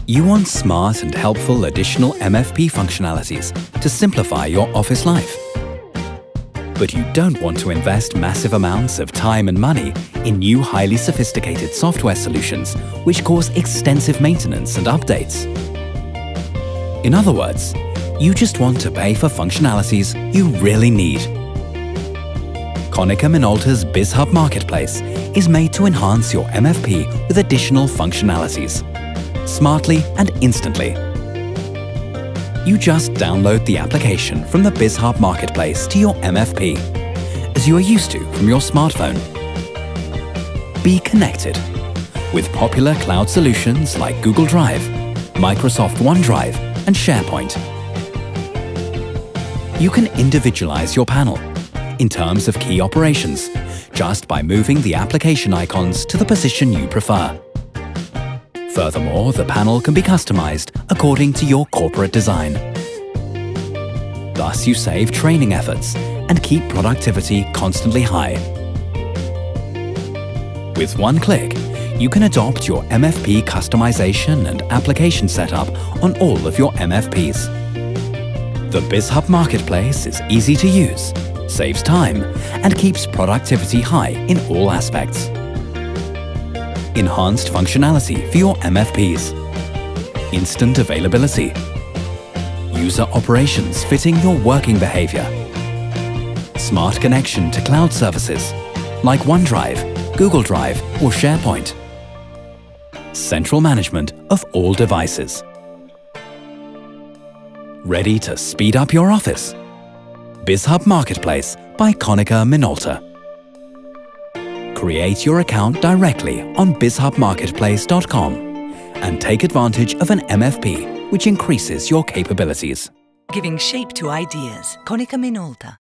You want smart and helpful additional MFP functionalities to simplify your office life. But you don't want to invest massive amounts of time and money in new highly sophisticated software solutions which cause extensive maintenance and updates. In other words, you just want to pay for functionalities you really need. Konica Minolta's Bizhub Marketplace is made to enhance your MFP with additional functionalities, smartly and instantly. You just download the application from the Bizhub Marketplace to your MFP, as you are used to from your smartphone. Be connected with popular cloud solutions like Google Drive, Microsoft OneDrive, and SharePoint. You can individualize your panel in terms of key operations just by moving the application icons to the position you prefer. Furthermore, the panel can be customized according to your corporate design. Thus, you save training efforts and keep productivity constantly high. With one click, you can adopt your MFP customization and application setup on all of your MFPs. The Bizhub Marketplace is easy to use, saves time, and keeps productivity high in all aspects. Enhanced functionality for your MFPs, instant availability, user operations fitting your working behavior, smart connection to cloud services like OneDrive, Google Drive, or SharePoint, central management of all devices. Ready to speed up your office? Bizhub Marketplace by Konica Minolta. Create your account directly on bizhubmarketplace.com and take advantage of an MFP which increases your capabilities. Giving shape to ideas. Konica Minolta.